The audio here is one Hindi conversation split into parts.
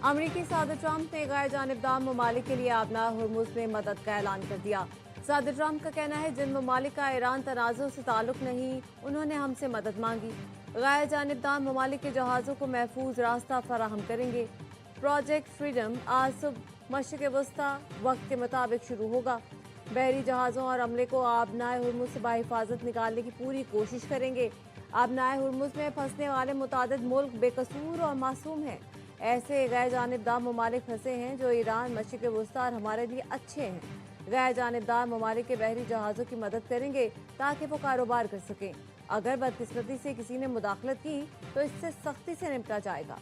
अमरीकी सदर ट्रंप ने गैर जानिबदार ममालिक के लिए आबना हुर्मुज में मदद का ऐलान कर दिया। सदर ट्रंप का कहना है जिन ममालिक का ईरान तनाज़ुर से ताल्लुक नहीं, उन्होंने हमसे मदद मांगी। गैर जानिबदार ममालिक के जहाज़ों को महफूज रास्ता फराहम करेंगे। प्रोजेक्ट फ्रीडम आज सुबह मशरिक़ वस्ता वक्त के मुताबिक शुरू होगा। बहरी जहाज़ों और अमले को आबनाए हुर्मुज से बाहिफाजत निकालने की पूरी कोशिश करेंगे। आबनाए हुर्मुज में फंसने वाले मुतादिद मुल्क बेकसूर और मासूम हैं। ऐसे गैर जानिबदार ममालिक फंसे हैं जो ईरान, मशरिक़ वस्ता और हमारे लिए अच्छे हैं। गैर जानिबदार ममालिक के बहरी जहाज़ों की मदद करेंगे ताकि वो कारोबार कर सकें। अगर बदकिस्मती से किसी ने मुदाखलत की तो इससे सख्ती से निपटा जाएगा।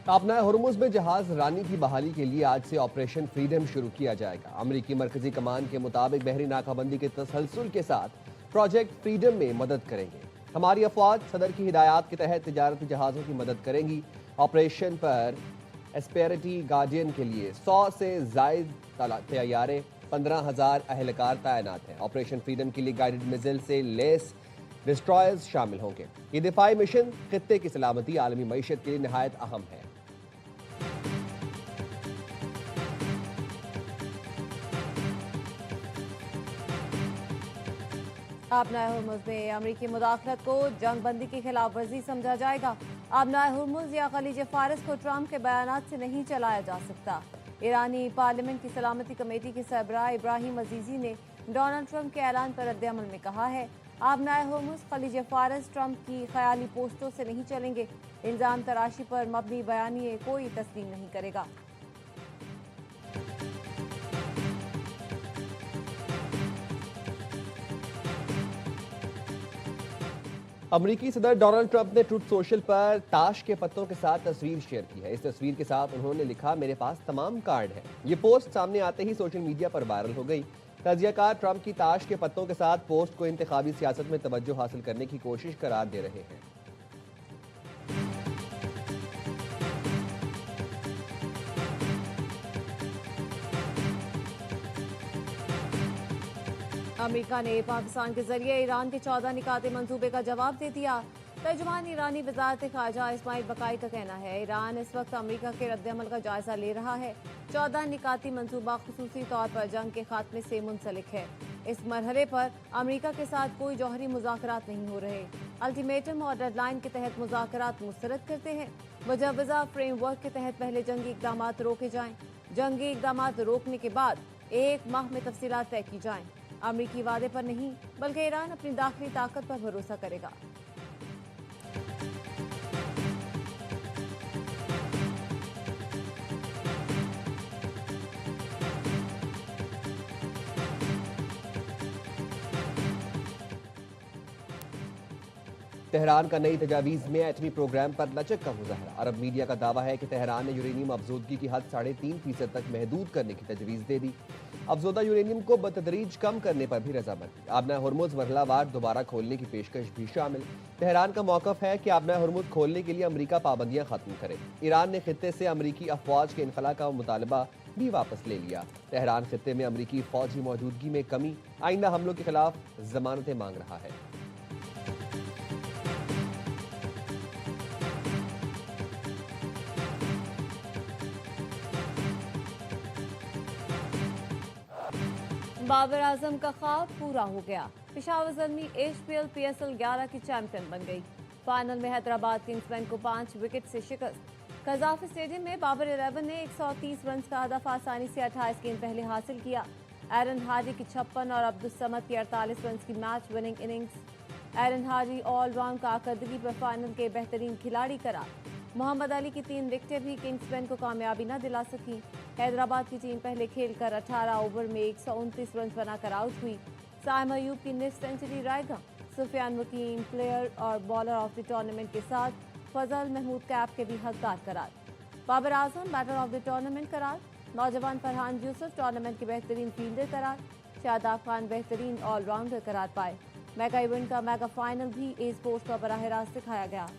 आबना हुर्मुज में जहाज रानी की बहाली के लिए आज से ऑपरेशन फ्रीडम शुरू किया जाएगा। अमरीकी मरकजी कमान के मुताबिक बहरी नाकाबंदी के तसलसल के साथ प्रोजेक्ट फ्रीडम में मदद करेंगे। हमारी अफवाज सदर की हिदायत के तहत तिजारती जहाज़ों की मदद करेंगी। ऑपरेशन पर एस्पेरिटी गार्डियन के लिए 100 से जायद तैयारे 15,000 अहलकार तैनात हैं। ऑपरेशन फ्रीडम के लिए गाइडेड मिसाइल से लेस डिस्ट्रॉयर्स शामिल होंगे। ये दिफाई मिशन खित्ते की सलामती आलमी मईशत के लिए नहायत अहम है। आबनाए हुर्मुज में अमरीकी मुदाखलत को जंग बंदी की खिलाफ वर्जी समझा जाएगा। आबनाए हुर्मुज या खलीज फारिस को ट्रंप के बयानात से नहीं चलाया जा सकता। ईरानी पार्लियामेंट की सलामती कमेटी के सरबराह इब्राहिम अजीजी ने डोनाल्ड ट्रंप के ऐलान पर रद्द-ए-अमल में कहा है, आबनाए हुर्मुज खलीज फारिस ट्रंप की ख्याली पोस्टों से नहीं चलेंगे। इल्जाम तराशी पर मबनी बयानिए कोई तस्लीम नहीं करेगा। अमरीकी सदर डोनाल्ड ट्रंप ने ट्रूथ सोशल पर ताश के पत्तों के साथ तस्वीर शेयर की है। इस तस्वीर के साथ उन्होंने लिखा, मेरे पास तमाम कार्ड हैं। ये पोस्ट सामने आते ही सोशल मीडिया पर वायरल हो गई। तजियाकार ट्रंप की ताश के पत्तों के साथ पोस्ट को इंतखाबी सियासत में तवज्जो हासिल करने की कोशिश करार दे रहे हैं। अमेरिका ने पाकिस्तान के जरिए ईरान के 14 निकाते मंसूबे का जवाब दे दिया। तर्जुमान ईरानी वज़ारत ख़ारजा इस्माइल बकाई का कहना है, ईरान इस वक्त अमेरिका के रद्द-ए-अमल का जायजा ले रहा है। 14 निकाती मंसूबा खुसूसी तौर पर जंग के खात्मे से मुंसलिक है। इस मरहले पर अमेरिका के साथ कोई जौहरी मुज़ाकरात नहीं हो रहे। अल्टीमेटम और डेडलाइन के तहत मुज़ाकरात मुस्तरद करते हैं। मुजव्वज़ा फ्रेमवर्क के तहत पहले जंगी इक़दाम रोके जाएं। जंगी इक़दाम रोकने के बाद 1 माह में तफसीलात तय की जाएं। अमरीकी वादे पर नहीं बल्कि ईरान अपनी दाखिली ताकत पर भरोसा करेगा। तेहरान का नई तजावीज़ में एटमी प्रोग्राम पर लचक का मुजाहरा। अरब मीडिया का दावा है कि तेहरान ने यूरेनियम अफजोदगी की हद 3.5% तक महदूद करने की तजवीज़ दे दी। अफजोदा यूरेनियम को बतदरीज कम करने पर भी रजामंदी। आबना हुर्मुज मरहलावार दोबारा खोलने की पेशकश भी शामिल। तेहरान का मौकफ है कि आबना हुर्मुज खोलने के लिए अमरीका पाबंदियां खत्म करे। ईरान ने खित्ते से अमरीकी अफवाज के इनखला का मुतालबा भी वापस ले लिया। तेहरान खित्ते में अमरीकी फौजी मौजूदगी में कमी, आइंदा हमलों के खिलाफ जमानतें मांग रहा है। बाबर आजम का ख्वाब पूरा हो गया। पेशावर ज़ल्मी HPL PSL 11 की चैंपियन बन गई। फाइनल में हैदराबाद किंग्समैन को 5 विकेट से शिकस्त। कजाफ स्टेडियम में बाबर 11 ने 130 रन का हदफ आसानी से 28 गेंद पहले हासिल किया। एरन हार्डी की 56 और अब्दुल समद की 48 रन की match winning innings. Aaron Hardie all round कारकर्दगी पर फाइनल के बेहतरीन खिलाड़ी करार। मोहम्मद अली की 3 विकेटें भी किंग्समैन को कामयाबी न दिला सकी। हैदराबाद की टीम पहले खेलकर 18 ओवर में 129 रन बनाकर आउट हुई। साइम अयूब की निस्फ सेंचुरी रायगा। सुफियान मुकीम प्लेयर और बॉलर ऑफ द टूर्नामेंट के साथ फजल महमूद कैप के भी हकदार करार। Babar Azam batter of the tournament करार। नौजवान फरहान यूसुफ टूर्नामेंट के बेहतरीन फील्डर करार। शादाब खान बेहतरीन ऑलराउंडर करार पाए। मेगा इवेंट का मेगा फाइनल भी ए स्पोर्ट्स पर बराह रास्त दिखाया गया।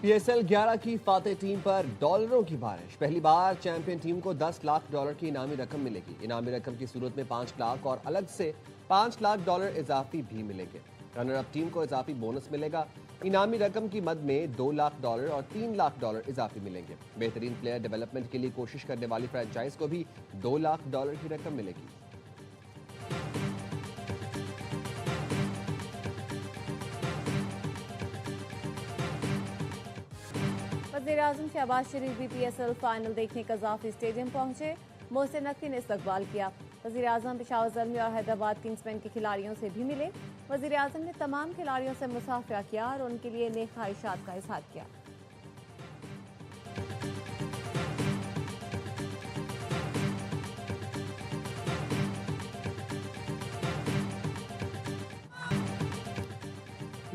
पीएसएल 11 की फातेह टीम पर डॉलरों की बारिश। पहली बार चैंपियन टीम को 10 लाख डॉलर की इनामी रकम मिलेगी। इनामी रकम की सूरत में 5 लाख और अलग से 5 लाख डॉलर इजाफी भी मिलेंगे। रनर अप टीम को इजाफी बोनस मिलेगा। इनामी रकम की मद में 2 लाख डॉलर और 3 लाख डॉलर इजाफी मिलेंगे। बेहतरीन प्लेयर डेवलपमेंट के लिए कोशिश करने वाली फ्रेंचाइज को भी 2 लाख डॉलर की रकम मिलेगी। वज़ीर-ए-आज़म शहबाज शरीफ भी पीएसएल फाइनल देखने कज़ाफ़ी स्टेडियम पहुंचे। मोहसिन नकवी ने इस्तकबाल किया। वज़ीर-ए-आज़म पेशावर ज़ल्मी और हैदराबाद किंग्समैन के खिलाड़ियों से भी मिले। वज़ीर-ए-आज़म ने तमाम खिलाड़ियों से मुसाफिया किया और उनके लिए नेक ख्वाहिशात का इज़हार किया।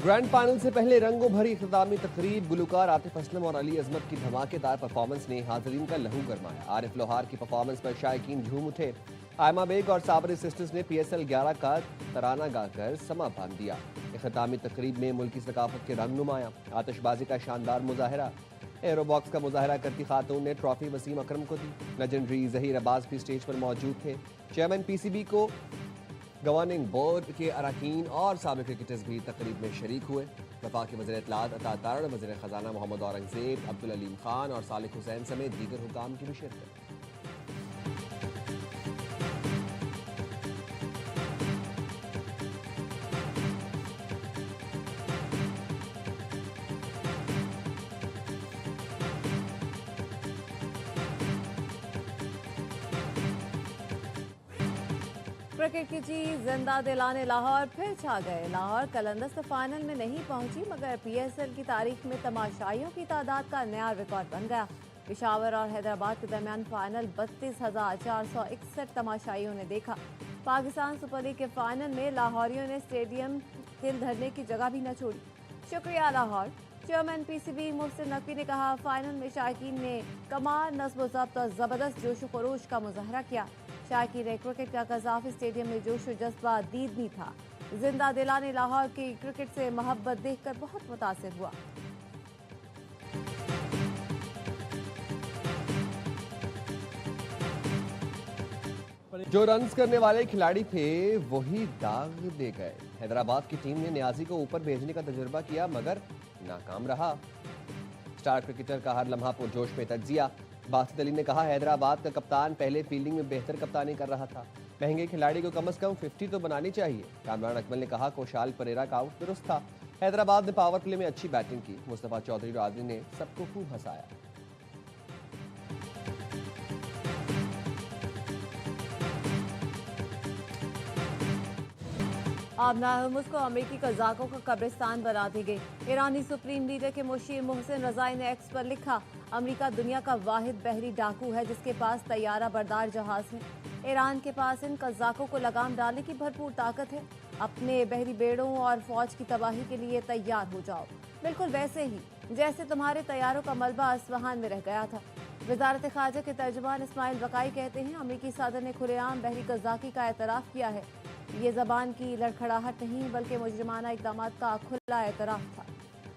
ग्रैंड फाइनल से पहले रंगों भरी इख्तितामी तकरीब। गुलकार आतिफ असलम और अली अजमत की धमाकेदार परफॉर्मेंस ने हाज़रीन का लहू गरमाया। आरिफ लोहार की परफॉर्मेंस पर शायकीन झूम उठे। आयमा बेग और साबरी सिस्टर्स ने पीएसएल 11 का तराना गाकर समा बांध दिया। इख्तितामी तकरीब में मुल्की सकाफत के रंग नुमाया। आतिशबाजी का शानदार मुजाहरा। एरोबॉक्स का मुजाहरा करती खातून ने ट्रॉफी वसीम अकरम को दी। लेजेंडरी जहीर अब्बास भी स्टेज पर मौजूद थे। चेयरमैन पीसीबी को गवर्निंग बोर्ड के अरकान और साबिक क्रिकेटर्स भी तकरीब में शरीक हुए। वफाकी वज़ीर इत्तलात अता तारण, वज़ीर ख़जाना मोहम्मद औरंगज़ेब, अब्दुल अलीम खान और सालिक हुसैन समेत दीगर हुकाम की भी शिरकत। क्रिकेट की चीज जिंदा दिलाने लाहौर फिर छा गए। लाहौर कलंदर्स तो फाइनल में नहीं पहुंची मगर पीएसएल की तारीख में तमाशाइयों की तादाद का नया रिकॉर्ड बन गया। पेशावर और हैदराबाद के दरमियान फाइनल 32,461 तमाशाइयों ने देखा। पाकिस्तान सुपर लीग के फाइनल में लाहौरियों ने स्टेडियम तिल धरने की जगह भी न छोड़ी। शुक्रिया लाहौर। चेयरमैन पीसीबी मोहसिन नकवी ने कहा, फाइनल में शायकीन ने कमाल, नस्ब व ज़ब्त और ज़बरदस्त जोश व खरोश का मुजाहरा किया। शायकीन ने क्रिकेट का कज़ाफ़ी स्टेडियम में जोश व जज्बा दीदनी था। जिंदा दिलाने लाहौर की क्रिकेट से मोहब्बत देखकर बहुत मुतासिर हुआ। जो रन्स करने वाले खिलाड़ी थे वही दाग दे गए। हैदराबाद की टीम ने न्याजी को ऊपर भेजने का तजुर्बा किया मगर नाकाम रहा। स्टार क्रिकेटर का हर लम्हा पुरजोश में तज्जिया। बासित अली ने कहा, हैदराबाद का कप्तान पहले फील्डिंग में बेहतर कप्तानी कर रहा था। महंगे खिलाड़ी को कम से कम 50 तो बनानी चाहिए। कामरान अकमल ने कहा, कोशाल परेरा का आउट दुरुस्त था। हैदराबाद ने पावर प्ले में अच्छी बैटिंग की। मुस्तफा चौधरी राजी ने सबको खूब हंसाया। आबना हुर्मुज़ को अमेरिकी कज़ाकों का कब्रिस्तान बना दी गई। ईरानी सुप्रीम लीडर के मुशीर मोहसिन रज़ाई ने एक्स पर लिखा, अमेरिका दुनिया का वाहिद बहरी डाकू है जिसके पास तैयारा बरदार जहाज है। ईरान के पास इन कज़ाकों को लगाम डालने की भरपूर ताकत है। अपने बहरी बेड़ों और फौज की तबाही के लिए तैयार हो जाओ, बिल्कुल वैसे ही जैसे तुम्हारे तैयारों का मलबा अस्फहान में रह गया था। वजारत खारजा के तर्जुमान इस्माइल बकाई कहते हैं, अमेरिकी सदर ने खुलेआम बहरी कज़ाकी का एतराफ़ किया है। ये ज़बान की लड़खड़ाहट नहीं बल्कि मुजरिमाना इक़दामात का खुला एतराफ़ था।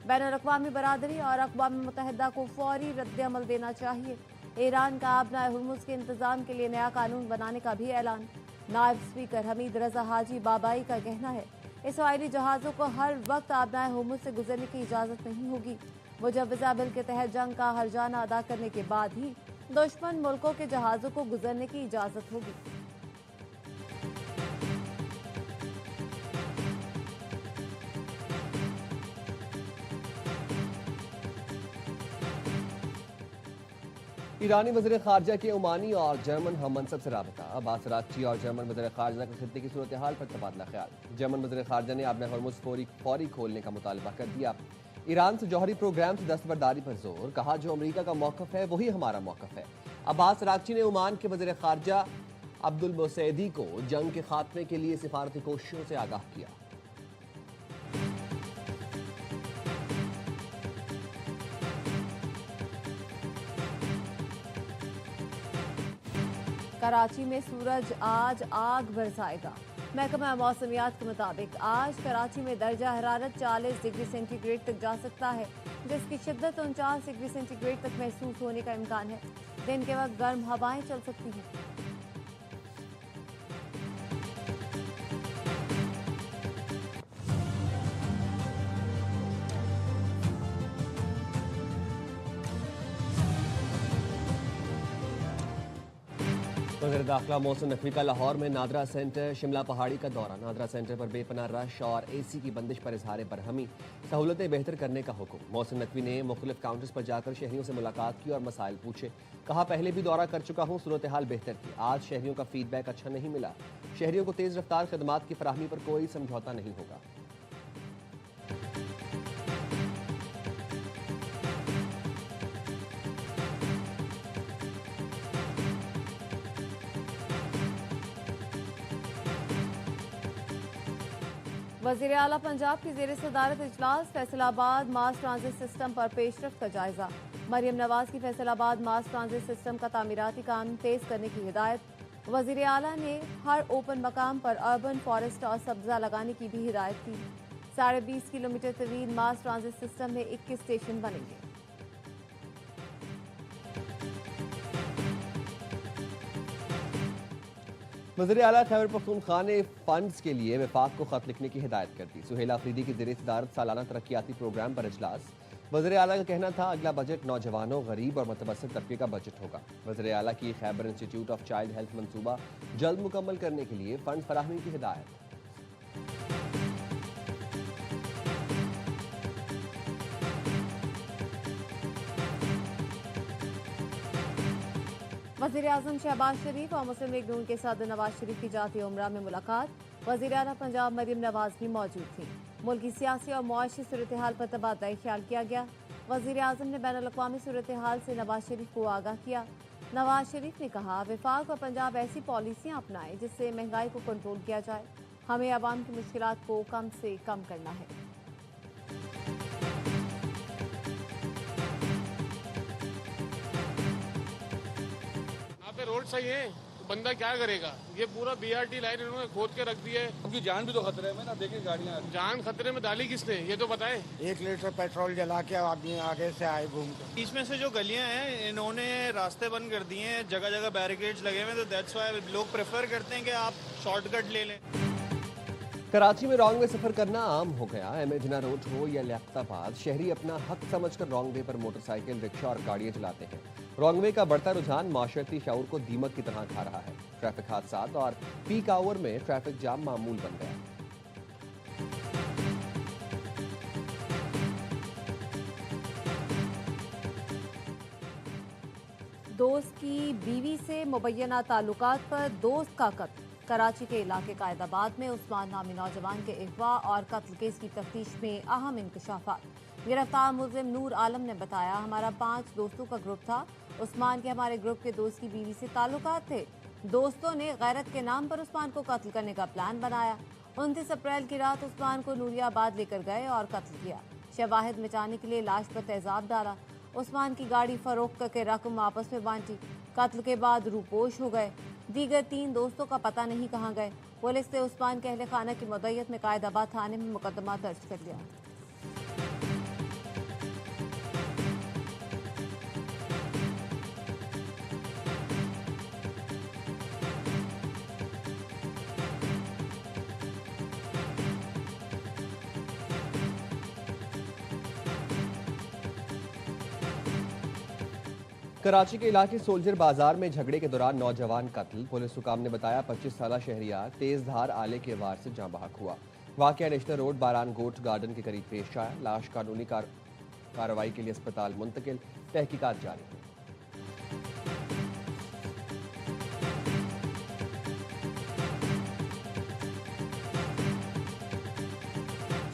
बैनुल-अक़वामी बरादरी और अक़वाम मुत्तहिदा को फौरी रद्द-ए-अमल देना चाहिए। ईरान का आबना हुर्मुज़ के इंतज़ाम के लिए नया कानून बनाने का भी ऐलान। नायब स्पीकर हमीद रज़ा हाजी बाबाई का कहना है, इसराइली जहाज़ों को हर वक्त आबना हुर्मुज़ से गुजरने की इजाज़त नहीं होगी। मुजव्वज़ा बिल के तहत जंग का हर्जाना अदा करने के बाद ही दुश्मन मुल्कों के जहाज़ों को गुजरने की इजाज़त होगी। ईरानी वज़ीर ख़ारजा के ओमानी और जर्मन हम मनसब से राबता। अब्बास अराग़ची और जर्मन वज़ीर ख़ारजा का खित्ते की सूरत हाल पर तबादला ख्याल। जर्मन वज़ीर ख़ारजा ने आबना हुर्मुज़ फौरी खोलने का मुतालबा कर दिया। ईरान से जौहरी प्रोग्राम से दस्तबरदारी पर जोर। कहा, जो अमेरिका का मौक़िफ़ है वही हमारा मौक़िफ़ है। अब्बास अराग़ची ने ओमान के वज़ीर ख़ारजा अब्दुल मुसैदी को जंग के खात्मे के लिए सिफारती कोशिशों से आगाह किया। कराची में सूरज आज आग बरसाएगा। महकमा मौसमियात के मुताबिक आज कराची में दर्जा हरारत 40 डिग्री सेंटीग्रेड तक जा सकता है, जिसकी शिद्दत 49 डिग्री सेंटीग्रेड तक महसूस होने का इम्कान है। दिन के वक्त गर्म हवाएं चल सकती हैं। वज़ीर दाखिला मोहसिन नकवी का लाहौर में नादरा सेंटर शिमला पहाड़ी का दौरा। नादरा सेंटर पर बेपनाह रश और एसी की बंदिश पर इजहार बरहमी, सहूलतें बेहतर करने का हुक्म। मोहसिन नकवी ने मुख्तलिफ काउंटर्स पर जाकर शहरियों से मुलाकात की और मसाइल पूछे। कहा, पहले भी दौरा कर चुका हूँ, सूरत हाल बेहतर थी। आज शहरियों का फीडबैक अच्छा नहीं मिला। शहरियों को तेज़ रफ्तार खदमात की फराहमी पर कोई समझौता नहीं होगा। वज़ीर आला पंजाब की ज़ेर सदारत इजलास, फैसलाबाद मास ट्रांजिट सिस्टम पर पेशरफ्त का जायजा। मरियम नवाज की फैसलाबाद मास ट्रांजिट सिस्टम का तामीराती काम तेज करने की हिदायत। वज़ीर आला ने हर ओपन मकाम पर अर्बन फॉरेस्ट और सब्जा लगाने की भी हिदायत की। 20.5 किलोमीटर तवील मास ट्रांजिट सिस्टम में 21 स्टेशन बनेंगे। वज़ीर आला खैबर पख्तूनख्वा ने फंड्स के लिए वफाक को खत लिखने की हिदायत कर दी। सुहेला अफरीदी की ज़ेर सदारत सालाना तरक्याती प्रोग्राम पर इजलास। वज़ीर आला का कहना था, अगला बजट नौजवानों, गरीब और मुतवस्सित तबके का बजट होगा। वज़ीर आला की Khyber institute of child health मंसूबा जल्द मुकम्मल करने के लिए फंड फराहमी की हिदायत। वज़ीर आज़म शहबाज शरीफ और मुस्लिम लीग नून के सदर नवाज शरीफ की जाती उम्रा में मुलाकात। वज़ीर आला पंजाब मरियम नवाज भी मौजूद थी। मुल्क की सियासी और मुआशी सूरत हाल पर तबादला ख्याल किया गया। वज़ीर आज़म ने बैनुल अक़वामी सूरत हाल से नवाज शरीफ को आगाह किया। नवाज शरीफ ने कहा, वफाक और पंजाब ऐसी पॉलिसियाँ अपनाएं जिससे महंगाई को कंट्रोल किया जाए। हमें आवाम की मुश्किलात को कम से कम करना है। रोड सही है तो बंदा क्या करेगा। ये पूरा बीआरटी लाइन इन्होंने खोद के रख दिया है। उनकी जान भी तो खतरे में ना, देखिए गाड़ियां जान खतरे में डाली किसने, ये तो बताए। 1 लीटर पेट्रोल जला के आदमी आगे से आए घूम के। बीच में से जो गलियां हैं इन्होंने रास्ते बंद कर दिए हैं, जगह जगह बैरिकेड्स लगे हुए हैं, तो दैट्स व्हाई लोग प्रेफर करते हैं कि आप शॉर्टकट ले लें। कराची में रॉन्ग वे सफर करना आम हो गया। एम ए जिना रोड हो या लियाकताबाद, शहरी अपना हक समझकर रॉन्ग वे पर मोटरसाइकिल, रिक्शा और गाड़ियां चलाते हैं। रॉन्ग वे का बढ़ता रुझान माशरती शऊर को दीमक की तरह खा रहा है। ट्रैफिक हादसात और पीक आवर में ट्रैफिक जाम मामूल बन गया। दोस्त की बीवी से मुबैना ताल्लुकात पर दोस्त का कत्ल। कराची के इलाके कायदाबाद में उस्मान नामी नौजवान के अगवा और कत्ल केस की तफ्तीश में अहम इंकशाफात। गिरफ्तार मुलजिम नूर आलम ने बताया, हमारा 5 दोस्तों का ग्रुप था। उस्मान के हमारे ग्रुप के दोस्त की बीवी से ताल्लुकात थे। दोस्तों ने गैरत के नाम पर उस्मान को कत्ल करने का प्लान बनाया। 29 अप्रैल की रात उस्मान को नूरियाबाद लेकर गए और कत्ल किया। शवाहिद मिटाने के लिए लाश पर तेजाब डाला। उस्मान की गाड़ी फरोख्त करके रकम आपस में बांटी। कत्ल के बाद रूपोश हो गए। दीगर 3 दोस्तों का पता नहीं कहाँ गए। पुलिस ने उस्मान के अहले खाना की मुद्दत में कायदाबाद थाने में मुकदमा दर्ज कर लिया। कराची के इलाके सोल्जर बाजार में झगड़े के दौरान नौजवान कत्ल। पुलिस हुकाम ने बताया, 25 साला शहरियार तेज धार आले के वार से जाँ बहक हुआ। वाकया नेशनल रोड बारान गोट गार्डन के करीब पेश आया। लाश कानूनी कार्रवाई के लिए अस्पताल मुंतकिल, तहकीकात जारी है।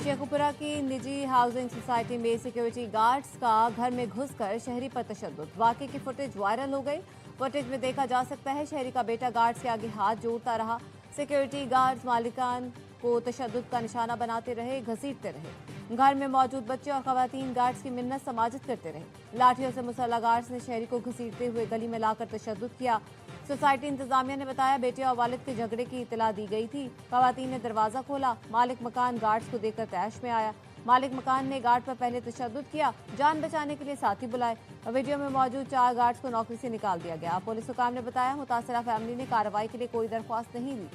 शेखुपुरा की निजी हाउसिंग सोसाइटी में सिक्योरिटी गार्ड्स का घर में घुसकर शहरी पर तशद्दुद। वाकये की फुटेज वायरल हो गई। फुटेज में देखा जा सकता है शहरी का बेटा गार्ड्स के आगे हाथ जोड़ता रहा। सिक्योरिटी गार्ड्स मालिकान को तशद्दुद का निशाना बनाते रहे, घसीटते रहे। घर में मौजूद बच्चे और खवातीन गार्ड्स की मिन्नत समाजत करते रहे। लाठियों से मुसल्लह गार्ड्स ने शहरी को घसीटते हुए गली में लाकर तशद्दुद किया। सोसाइटी इंतजामिया ने बताया बेटे और वालिद के झगड़े की इतला दी गई थी। खवातीन ने दरवाजा खोला, मालिक मकान गार्ड्स को देखकर तैश में आया। मालिक मकान ने गार्ड पर पहले तशद्दुद किया, जान बचाने के लिए साथी बुलाए। वीडियो में मौजूद 4 गार्ड्स को नौकरी से निकाल दिया गया। पुलिस हुकाम ने बताया मुतासरा फैमिली ने कार्रवाई के लिए कोई दरख्वास्त नहीं दी।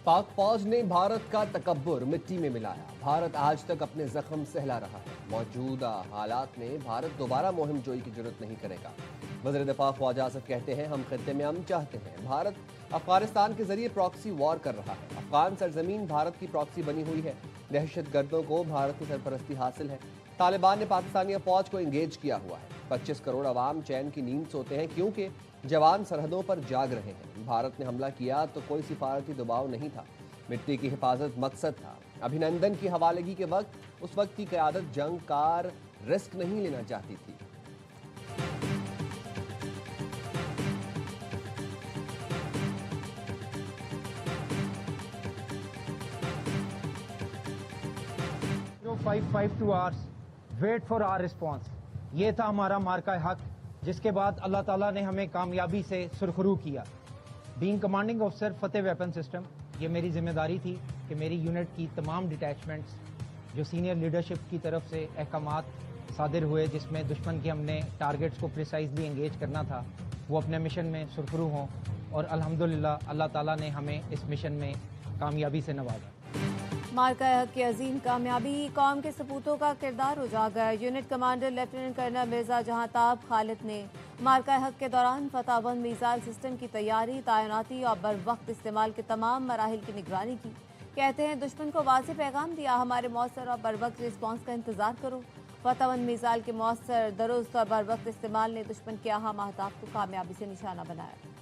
पाक फौज ने भारत का तकब्बुर मिट्टी में मिलाया। भारत आज तक अपने जख्म सहला रहा है। मौजूदा हालात में भारत दोबारा मुहिम जोई की जरूरत नहीं करेगा। वज़ीर दिफा ख्वाजा आसिफ कहते हैं हम खित्ते में अमन चाहते हैं। भारत अफगानिस्तान के जरिए प्रॉक्सी वॉर कर रहा है। अफगान सरजमीन भारत की प्रॉक्सी बनी हुई है। दहशत गर्दों को भारत की सरपरस्ती हासिल है। तालिबान ने पाकिस्तानी फौज को इंगेज किया हुआ है। 25 करोड़ अवाम चैन की नींद सोते हैं क्योंकि जवान सरहदों पर जाग रहे हैं। भारत ने हमला किया तो कोई सिफारती दबाव नहीं था, मिट्टी की हिफाजत मकसद था। अभिनंदन की हवालगी के वक्त उस वक्त की क़यादत जंग कार रिस्क नहीं लेना चाहती थी। जो 552 hours wait for our response, ये था हमारा मार्का हक, जिसके बाद अल्लाह ताला ने हमें कामयाबी से सुरखरू किया। बीइंग कमांडिंग ऑफिसर फतेह वेपन सिस्टम, ये मेरी जिम्मेदारी थी कि मेरी यूनिट की तमाम डिटैचमेंट्स जो सीनियर लीडरशिप की तरफ से अहकामात सादिर हुए, जिसमें दुश्मन के हमने टारगेट्स को प्रिसाइजली एंगेज करना था, वो अपने मिशन में सुरखरू हों। और अल्हम्दुलिल्लाह अल्लाह ताला ने हमें इस मिशन में कामयाबी से नवाजा। मार्का हक की अजीम कामयाबी कौम के सपूतों का किरदार उजागर। Unit commander lieutenant colonel Mirza Jahantab Khalid ने मार्का हक के दौरान फतहबंद मिसाइल सिस्टम की तैयारी, तैनाती और बर वक्त इस्तेमाल के तमाम मराहिल की निगरानी की। कहते हैं दुश्मन को वाज़ेह पैगाम दिया, हमारे मौसर और बर वक्त रिस्पॉन्स का इंतजार करो। फतहबंद मिसाइल के मौसर, दुरुस्त और बर वक्त इस्तेमाल ने दुश्मन के अहम अहदाफ को कामयाबी से निशाना बनाया।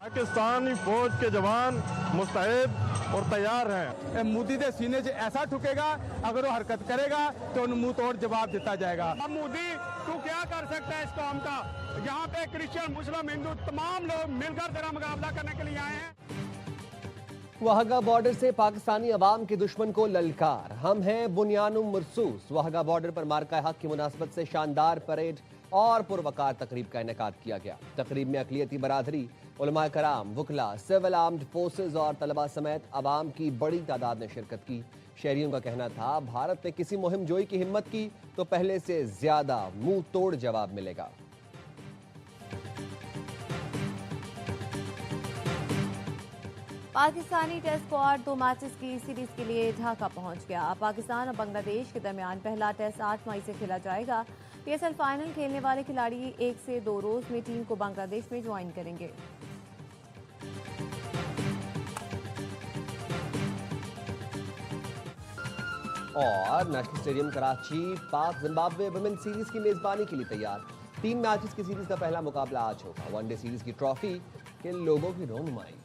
पाकिस्तानी फौज के जवान मुस्तैद और तैयार हैं। मोदी के सीने से ऐसा ठुकेगा, अगर वो हरकत करेगा तो मुंह तोड़ जवाब दिता जाएगा। अब मोदी तू क्या कर सकता है इस कौम का? यहाँ पे क्रिश्चियन, मुस्लिम, हिंदू तमाम लोग मिलकर तेरा मुकाबला करने के लिए आए हैं। वाहगा बॉर्डर से पाकिस्तानी अवाम के दुश्मन को ललकार, हम हैं बुनियानुम मरसूस। वाहगा बॉर्डर पर मार्का हक की मुनासबत से शानदार परेड और पुरवकार तकरीब का इनेकाद किया गया। तकरीब में अक़लियती बरादरी, उलमा कराम, वकला, सिविल आर्म्ड फोर्सेज और तलबा समेत अवाम की बड़ी तादाद ने शिरकत की। शहरियों का कहना था भारत ने किसी मुहिम जोई की हिम्मत की तो पहले से ज्यादा मुंह तोड़ जवाब मिलेगा। पाकिस्तानी टेस्ट स्क्वाड 2 मैचेस की सीरीज के लिए ढाका पहुंच गया। पाकिस्तान और बांग्लादेश के दरमियान पहला टेस्ट 8 मई से खेला जाएगा। पीएसएल फाइनल खेलने वाले खिलाड़ी 1 से 2 रोज में टीम को बांग्लादेश में ज्वाइन करेंगे। और नेशनल स्टेडियम कराची पाक जिम्बाब्वे वुमेन सीरीज की मेजबानी के लिए तैयार। 3 मैचेस की सीरीज का पहला मुकाबला आज होगा। वनडे सीरीज की ट्रॉफी के लोगों की रोनुमाई।